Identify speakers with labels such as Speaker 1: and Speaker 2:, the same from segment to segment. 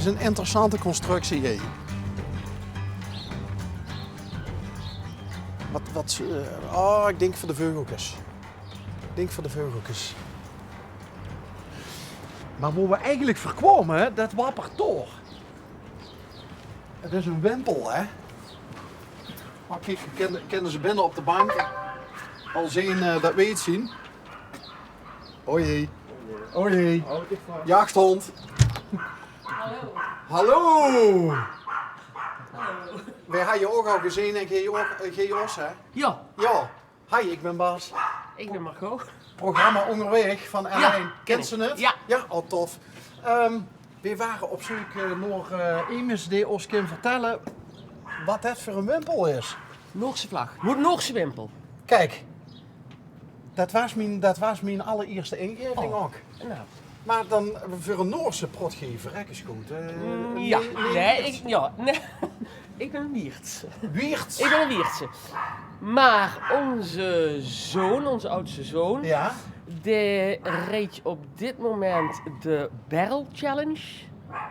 Speaker 1: is een interessante constructie hier. Ik denk voor de vogeltjes. Maar waar we eigenlijk voorkwamen, dat wappert door. Het is een wimpel, hè. Maar kijk, kennen ze binnen op de bank al zien dat we iets zien. O jee. Jachthond. Hallo. Wij hadden je ook al gezien en Geos, hè?
Speaker 2: Ja,
Speaker 1: Ja. Hi, ik ben Bas.
Speaker 2: ik ben Margot.
Speaker 1: Programma Onderweg van L1.
Speaker 2: ken
Speaker 1: Kent ze
Speaker 2: ik.
Speaker 1: het?
Speaker 2: Ja.
Speaker 1: Ja, al tof. We waren op zoek naar iemand die ons kan vertellen wat het voor een wimpel is.
Speaker 2: Noorse vlag. Noorse wimpel.
Speaker 1: Kijk, dat was mijn allereerste ingeving ook.
Speaker 2: Nou.
Speaker 1: Maar dan voor een Noorse protgever, hè, is goed.
Speaker 2: Ik ben een Wiertse.
Speaker 1: Wiertz.
Speaker 2: Ik ben een Wiertse. Maar onze zoon, onze oudste zoon,
Speaker 1: Ja.
Speaker 2: die reed op dit moment de Barrel Challenge.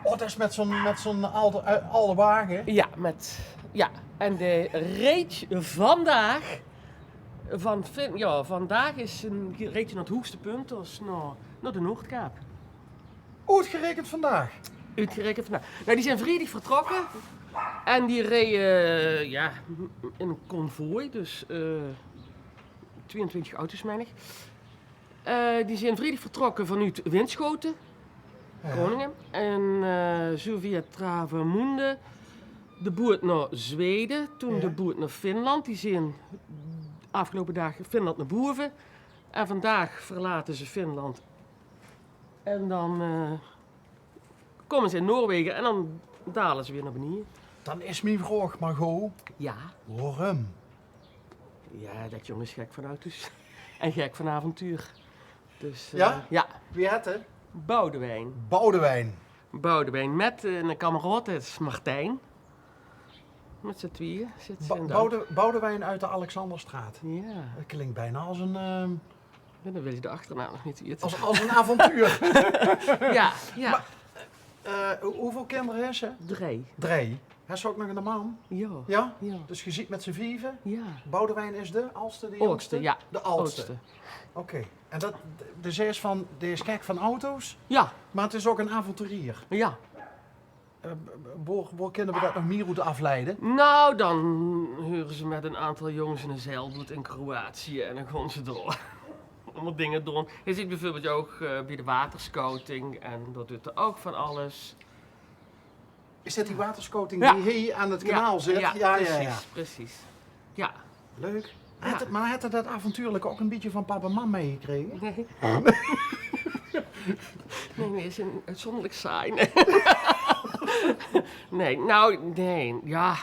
Speaker 1: Oh, dat is met zo'n oude wagen.
Speaker 2: Ja, en die reed vandaag. Vandaag reed je naar het hoogste punt, dus naar de Noordkaap.
Speaker 1: Uitgerekend vandaag.
Speaker 2: Uitgerekend vandaag. Nou, die zijn vrijdag vertrokken. En die reden in een konvooi, dus 22 auto's meen ik. Die zijn vrijdag vertrokken vanuit Winschoten, Groningen. En zo via Travemünde de boot naar Zweden, toen de boot naar Finland. Die zijn afgelopen dagen Finland naar boven. En vandaag verlaten ze Finland. En dan komen ze in Noorwegen en dan dalen ze weer naar beneden.
Speaker 1: Dan is mijn vraag, Margot,
Speaker 2: Ja.
Speaker 1: waarom?
Speaker 2: Ja, dat jongen is gek van auto's. En gek van avontuur. Dus,
Speaker 1: Ja?
Speaker 2: Ja.
Speaker 1: Wie het, hè?
Speaker 2: Boudewijn.
Speaker 1: Boudewijn.
Speaker 2: Met een kameraad, dat is Martijn. Met z'n tweeën zit ze in de auto.
Speaker 1: Boudewijn uit de Alexanderstraat.
Speaker 2: Ja.
Speaker 1: Dat klinkt bijna als een,
Speaker 2: En dan wil je de achternaam nog niet weten.
Speaker 1: als een avontuur.
Speaker 2: Ja.
Speaker 1: Maar- hoeveel kinderen heeft ze?
Speaker 2: 3.
Speaker 1: 3. Hij is ook nog een man.
Speaker 2: Ja.
Speaker 1: Ja?
Speaker 2: Ja.
Speaker 1: Dus je ziet met z'n vieven.
Speaker 2: Ja.
Speaker 1: Boudewijn is de oudste, de
Speaker 2: Oudste,
Speaker 1: jongste?
Speaker 2: ja.
Speaker 1: De oudste. Oké. En dat, dus hij is gek van auto's,
Speaker 2: Ja.
Speaker 1: maar het is ook een avonturier.
Speaker 2: Ja.
Speaker 1: Waar kunnen we dat nog meer moeten afleiden?
Speaker 2: Nou, dan huren ze met een aantal jongens in een zeilboot in Kroatië en dan gaan ze door. Allemaal dingen doen. Je ziet bijvoorbeeld ook bij de waterscouting en dat doet er ook van alles.
Speaker 1: Is dat die waterscouting
Speaker 2: Ja.
Speaker 1: die hier aan het kanaal zit?
Speaker 2: Ja, precies. Ja.
Speaker 1: Leuk.
Speaker 2: Ja.
Speaker 1: Maar had hij dat avontuurlijk ook een beetje van papa en mam meegekregen?
Speaker 2: Nee. Nee, is een uitzonderlijk saai. Nee. Ja,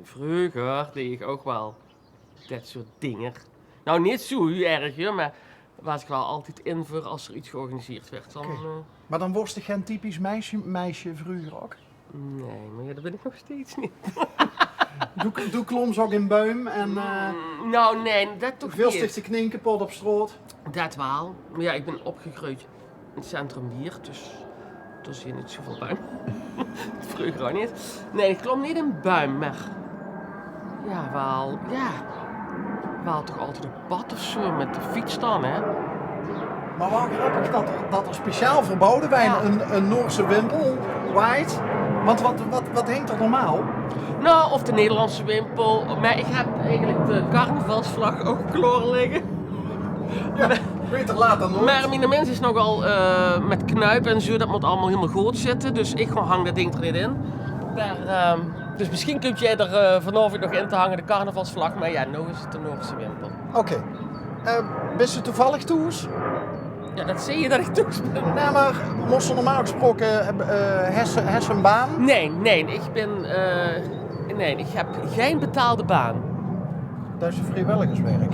Speaker 2: vroeger deed ik ook wel dat soort dingen. Nou, niet zo erg, hè, maar was ik wel altijd in voor als er iets georganiseerd werd. Dan,
Speaker 1: Oké. Maar dan was je geen typisch meisje vroeger ook?
Speaker 2: nee, maar ja, dat ben ik nog steeds niet.
Speaker 1: Doe kloms ook in buim en
Speaker 2: Nou, nee, dat toch
Speaker 1: veel
Speaker 2: niet.
Speaker 1: stichte knien kapot op straat.
Speaker 2: Dat wel. Maar ja, ik ben opgegroeid in het centrum hier, dus er zie je niet zoveel buim. Vroeger ook niet. Nee, ik klom niet in buim, maar wel toch altijd op pad of zo met de fiets dan, hè.
Speaker 1: Maar wel grappig dat er speciaal voor Boudewijn een Noorse wimpel waait. Want wat hangt er normaal?
Speaker 2: Nou, of de Nederlandse wimpel, maar ik heb eigenlijk de carnavalsvlag ook klaar liggen.
Speaker 1: Ja, beter laat dan nooit.
Speaker 2: Maar mijn mens is nogal met knuip en zo, dat moet allemaal helemaal goed zitten. Dus ik hang dat ding er niet in. Maar, dus misschien kun jij er vanavond nog in te hangen, de carnavalsvlag. Maar ja, nou is het de Noorse wimpel.
Speaker 1: Oké. Ben je toevallig toes?
Speaker 2: Ja, dat zie je dat ik toes ben.
Speaker 1: Nee, maar moest ze normaal gesproken hebben een baan?
Speaker 2: Nee, ik heb geen betaalde baan.
Speaker 1: Dat is vrijwilligerswerk.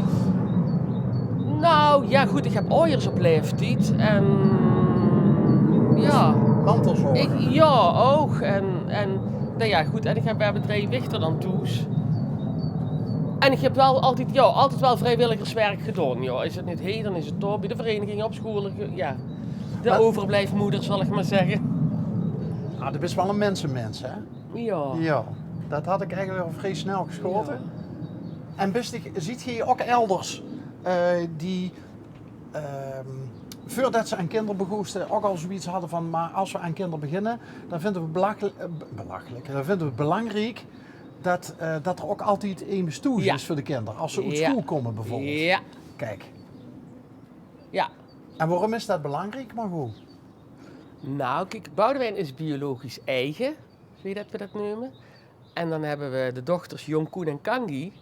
Speaker 2: Nou, ja goed, ik heb ooiers op leeftijd en ja.
Speaker 1: Mantelzorg.
Speaker 2: Ja, ook. En nou ja, goed, en ik heb bij bedrijf Wichter dan toes. En ik heb wel altijd wel vrijwilligerswerk gedaan. Ja. Is het niet hier, dan is het door bij de vereniging op school. Ja. De
Speaker 1: Maar-
Speaker 2: overblijfmoeder, zal ik maar zeggen.
Speaker 1: Maar dat is wel een mensenmens, hè?
Speaker 2: Ja.
Speaker 1: Ja. Dat had ik eigenlijk al vrij snel geschoten.
Speaker 2: Ja.
Speaker 1: En ziet je ook elders die, voordat ze aan kinderen begoesten, ook al zoiets hadden van, maar als we aan kinderen beginnen, dan vinden we belachelijk. Dan vinden we het belangrijk dat er ook altijd een bestoes
Speaker 2: Ja.
Speaker 1: is voor de kinderen. Als ze uit
Speaker 2: Ja.
Speaker 1: school komen bijvoorbeeld.
Speaker 2: Ja.
Speaker 1: Kijk.
Speaker 2: Ja.
Speaker 1: En waarom is dat belangrijk, Margot?
Speaker 2: Nou, kijk, Boudewijn is biologisch eigen, zie je dat we dat noemen. En dan hebben we de dochters Jongkoen en Kangi.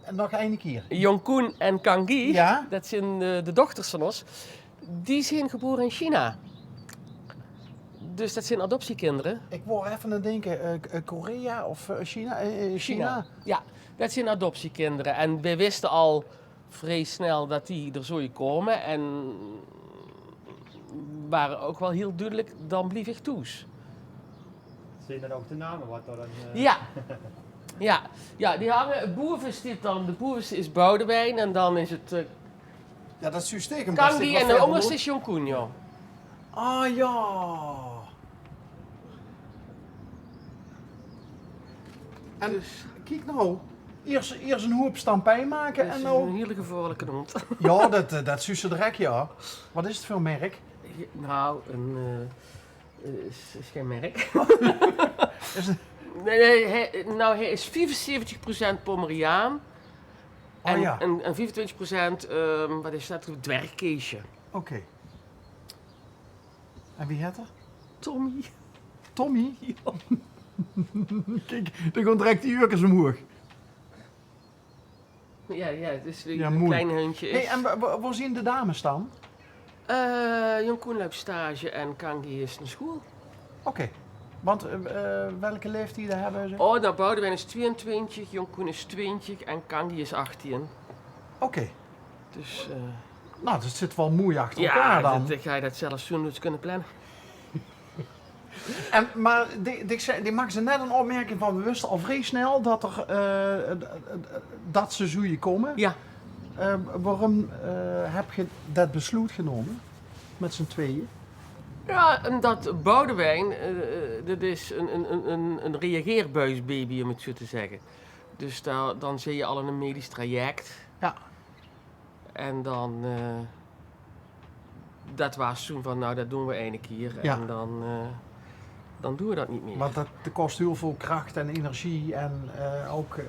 Speaker 1: En nog één keer.
Speaker 2: Jongkoen en Kangi,
Speaker 1: Ja?
Speaker 2: dat zijn de dochters van ons, die zijn geboren in China. Dus dat zijn adoptiekinderen.
Speaker 1: Ik word even aan het denken, Korea of China? China?
Speaker 2: Ja, dat zijn adoptiekinderen. En wij wisten al vrij snel dat die er zo komen. En waren ook wel heel duidelijk, dan blief ik toes.
Speaker 3: Zijn er ook de namen wat er een...
Speaker 2: Ja. Ja, die hangen. Boeven dit dan. De boeven is Boudewijn en dan is het
Speaker 1: Ja, dat is uw steken.
Speaker 2: Kangi en de onderste is Jongkoen, joh.
Speaker 1: Ah ja. En
Speaker 2: Dus
Speaker 1: kijk nou, eerst een hoop stampij maken
Speaker 2: dat
Speaker 1: en
Speaker 2: is
Speaker 1: nou...
Speaker 2: een hele gevaarlijke hond.
Speaker 1: Ja, dat is ze direct, ja. Wat is het voor merk?
Speaker 2: Nou, is geen merk.
Speaker 1: Is het-
Speaker 2: Nee, hij is 75% Pomeriaan. En,
Speaker 1: Oh ja.
Speaker 2: en 25%, wat is dat? Dwergkeesje.
Speaker 1: Oké. En wie het er?
Speaker 2: Tommy.
Speaker 1: Tommy? Kijk, er komt direct die uurtjes omhoog.
Speaker 2: Ja, het is
Speaker 1: Ja,
Speaker 2: een
Speaker 1: mooi.
Speaker 2: klein hondje.
Speaker 1: Hey, en waar zien de dames dan?
Speaker 2: Jongkoen loopt stage en Kangi is naar school.
Speaker 1: Oké. Want welke leeftijden hebben ze?
Speaker 2: Oh, nou, Boudewijn is 22, Jongkoen is 20 en Kangi is 18.
Speaker 1: Oké.
Speaker 2: Dus
Speaker 1: Nou, dat zit wel mooi achter elkaar
Speaker 2: ja,
Speaker 1: dan.
Speaker 2: dat ga je dat zelf zo kunnen plannen.
Speaker 1: Maar die maakt ze net een opmerking van, we wisten al vrij snel dat ze zoeien komen.
Speaker 2: Ja.
Speaker 1: Waarom heb je dat besluit genomen? Met z'n tweeën?
Speaker 2: Ja, en dat Boudewijn, dat is een reageerbuisbaby om het zo te zeggen. Dus dan zie je al in een medisch traject.
Speaker 1: Ja.
Speaker 2: En dan, dat was toen van, nou dat doen we één keer.
Speaker 1: Ja.
Speaker 2: En dan doen we dat niet meer.
Speaker 1: Want dat kost heel veel kracht en energie en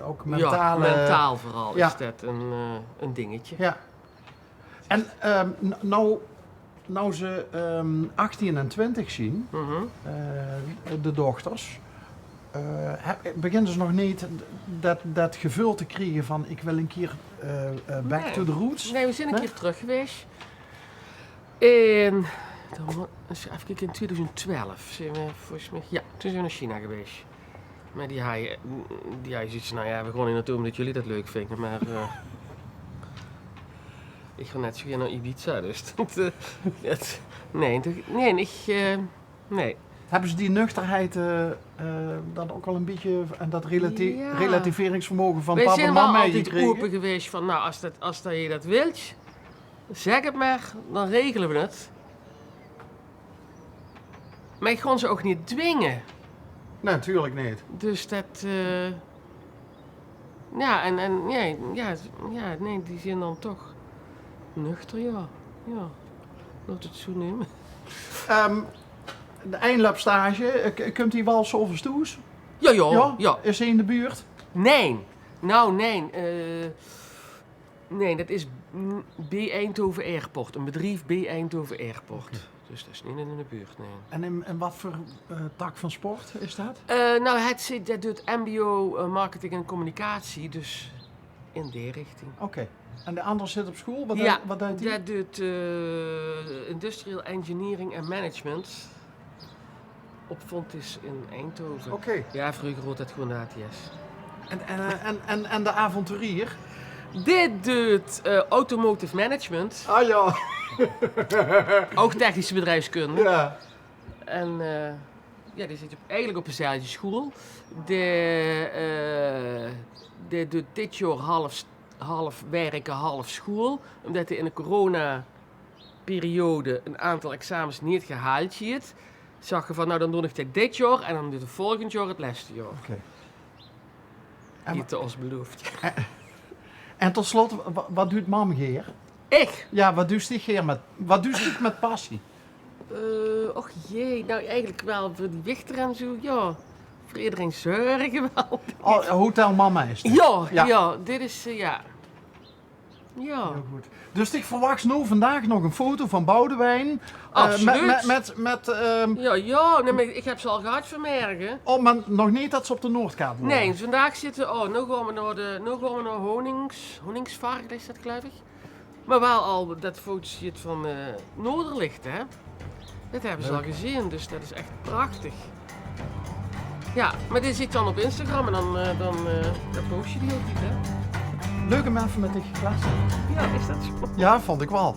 Speaker 1: ook mentale...
Speaker 2: Ja, mentaal vooral
Speaker 1: Ja.
Speaker 2: is dat een dingetje.
Speaker 1: Ja. En nou ze 18 en 20 zien,
Speaker 2: Mhm.
Speaker 1: de dochters, beginnen ze nog niet dat gevoel te krijgen van ik wil een keer back
Speaker 2: Nee.
Speaker 1: to the roots?
Speaker 2: Nee, we zijn een
Speaker 1: Nee?
Speaker 2: keer terug geweest. En even kijken, in 2012 zijn we volgens mij, ja, toen zijn we naar China geweest. Maar die hij zoiets, nou ja, we gaan hier naartoe omdat jullie dat leuk vinden, maar ik ga net zo weer naar Ibiza, dus nee.
Speaker 1: Hebben ze die nuchterheid dan ook al een beetje en dat
Speaker 2: Ja.
Speaker 1: relativeringsvermogen van
Speaker 2: Wij
Speaker 1: papa
Speaker 2: zijn
Speaker 1: en
Speaker 2: wel
Speaker 1: mama
Speaker 2: altijd
Speaker 1: gekregen?
Speaker 2: open geweest van, nou, als dat je dat wilt, zeg het maar, dan regelen we het. Maar ik kon ze ook niet dwingen.
Speaker 1: Nee, natuurlijk niet.
Speaker 2: Dus dat, ja, nee, die zijn dan toch nuchter, ja. Ja, laat het zo nemen.
Speaker 1: De eindlapstage, kunt die wel zoveel stoes?
Speaker 2: Ja.
Speaker 1: Is ze in de buurt?
Speaker 2: Nee, nou nee. Nee, dat is B Eindhoven Airport. Een bedrijf B Eindhoven Airport. Dus dat is niet in de buurt, nee.
Speaker 1: En wat voor tak van sport is dat?
Speaker 2: Nou, dat doet MBO Marketing en Communicatie, dus in die richting.
Speaker 1: Oké. En de andere zit op school? Wat deed die?
Speaker 2: dat doet Industrial Engineering en Management op Fontys in Eindhoven.
Speaker 1: Oké.
Speaker 2: Ja, vroeger hoort dat gewoon de ATS.
Speaker 1: En de avonturier?
Speaker 2: Dit doet Automotive Management,
Speaker 1: Ah ja.
Speaker 2: ook technische bedrijfskunde.
Speaker 1: Ja.
Speaker 2: En ja, die zit eigenlijk op dezelfde school. Die doet dit jaar half werken, half school. Omdat hij in de coronaperiode een aantal examens niet gehaald heeft, Zag je van, nou dan doe ik dit jaar en dan doe ik volgend jaar het laatste jaar.
Speaker 1: Oké. En
Speaker 2: Die het ons beloofd.
Speaker 1: En tot slot, wat doet mam Geer?
Speaker 2: Ik?
Speaker 1: Ja, wat doet die Geer wat doet die met passie?
Speaker 2: Och jee, nou eigenlijk wel voor die wichter en zo, ja. Voor iedereen zorgen wel.
Speaker 1: Oh, Hotel Mama is het.
Speaker 2: Ja,
Speaker 1: Ja.
Speaker 2: dit is, ja. Ja.
Speaker 1: Heel goed. Dus ik verwacht nu vandaag nog een foto van Boudewijn.
Speaker 2: Absoluut.
Speaker 1: Ja.
Speaker 2: Nee, maar ik heb ze al gehad vanmorgen.
Speaker 1: Oh, maar nog niet dat ze op de Noordkaart worden.
Speaker 2: Nee, vandaag zitten, nu gaan we naar Honingsvark, is dat geloof ik. Maar wel al dat fotootje van Noorderlicht, hè. Dat hebben ze al gezien, dus dat is echt prachtig. Ja, maar dit zit dan op Instagram en dan post je die ook niet, hè.
Speaker 1: Leuk om even met dich gekletst.
Speaker 2: Ja, is dat zo?
Speaker 1: Ja, vond ik wel.